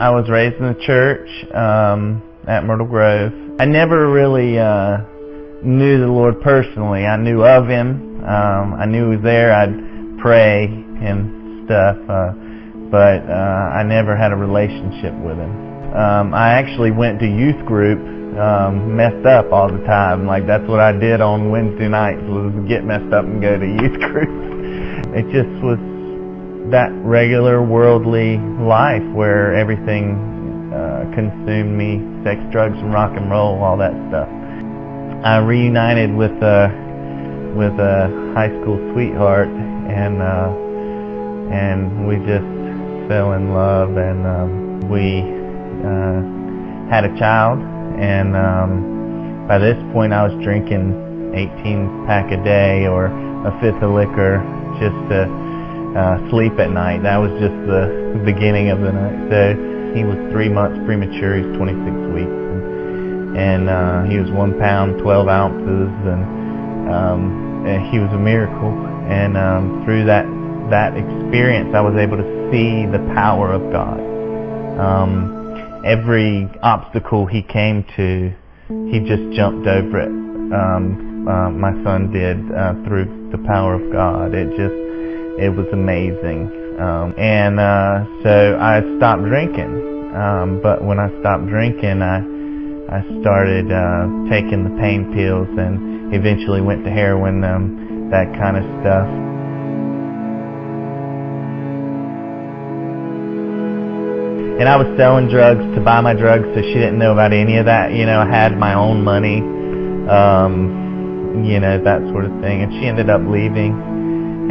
I was raised in the church at Myrtle Grove. I never really knew the Lord personally. I knew of Him. I knew He was there. I'd pray and stuff, but I never had a relationship with Him. I actually went to youth group, messed up all the time. Like, that's what I did on Wednesday nights, was get messed up and go to youth group. It just was that regular worldly life where everything consumed me: sex, drugs, and rock and roll, all that stuff. I reunited with a high school sweetheart, and we just fell in love, and we had a child. And by this point, I was drinking 18 pack a day or a fifth of liquor just to sleep at night. That was just the beginning of the night. So he was 3 months premature. He's 26 weeks, and he was 1 pound 12 ounces, and he was a miracle. And through that experience, I was able to see the power of God. Every obstacle he came to, he just jumped over it. My son did, through the power of God. It was amazing. So I stopped drinking. But when I stopped drinking, I started taking the pain pills, and eventually went to heroin, that kind of stuff. And I was selling drugs to buy my drugs, so she didn't know about any of that. You know, I had my own money, you know, that sort of thing. And she ended up leaving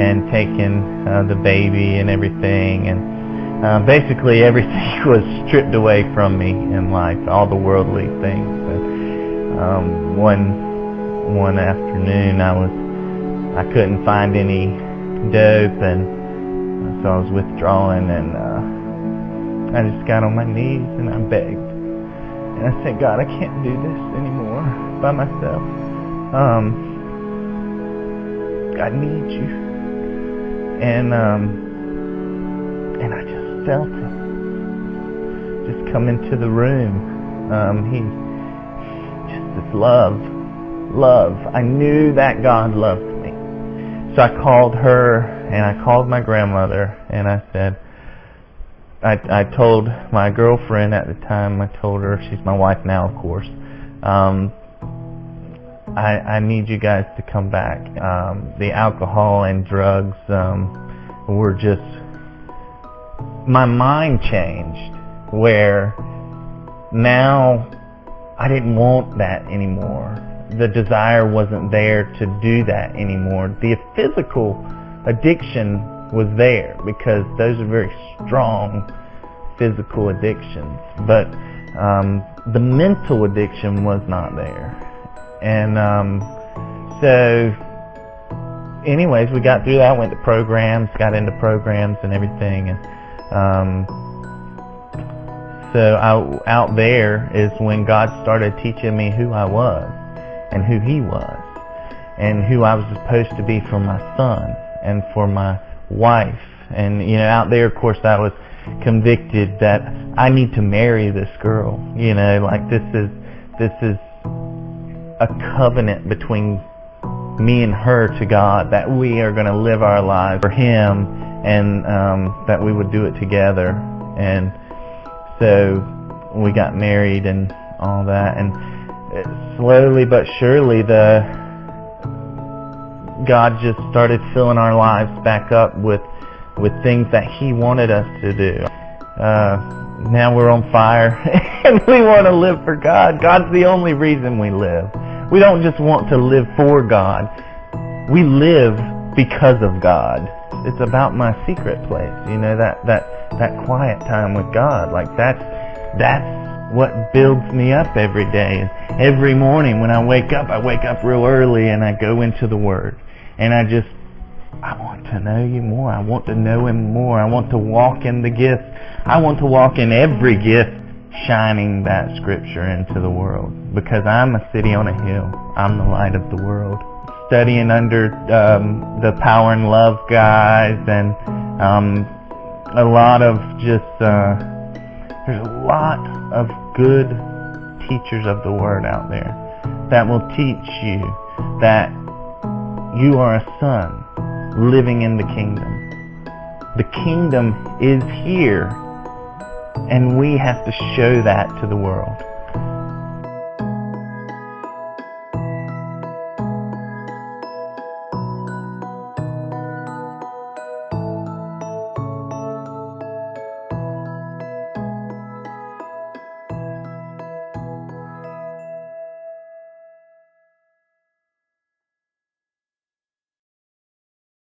and taking the baby and everything. And basically everything was stripped away from me in life, all the worldly things. And one afternoon, I couldn't find any dope, and so I was withdrawing, and I just got on my knees and I begged, and I said, God, I can't do this anymore by myself. I need you. And I just felt Him just come into the room. He just this love. I knew that God loved me. So I called her, and I called my grandmother, and I said, I told my girlfriend at the time, I told her, she's my wife now, of course, I need you guys to come back. The alcohol and drugs were just, my mind changed, where now I didn't want that anymore. The desire wasn't there to do that anymore. The physical addiction was there, because those are very strong physical addictions, but the mental addiction was not there. And so anyways, we got through that, went to programs, got into programs and everything, and so out there is when God started teaching me who I was and who He was, and who I was supposed to be for my son and for my wife. And you know, out there, of course, I was convicted that I need to marry this girl. You know, like this is a covenant between me and her to God, that we are going to live our lives for Him, and that we would do it together. And so we got married and all that, and slowly but surely God just started filling our lives back up with things that He wanted us to do. Now we're on fire, and we want to live for God. God's the only reason we live. We don't just want to live for God. We live because of God. It's about my secret place, you know, that quiet time with God. Like that's what builds me up every day. Every morning when I wake up real early, and I go into the Word, and I want to know You more. I want to know Him more. I want to walk in the gifts. I want to walk in every gift, shining that Scripture into the world, because I'm a city on a hill. I'm the light of the world. Studying under the Power and Love guys, and a lot of just There's a lot of good teachers of the Word out there that will teach you that you are a son living in the kingdom. The kingdom is here, and we have to show that to the world.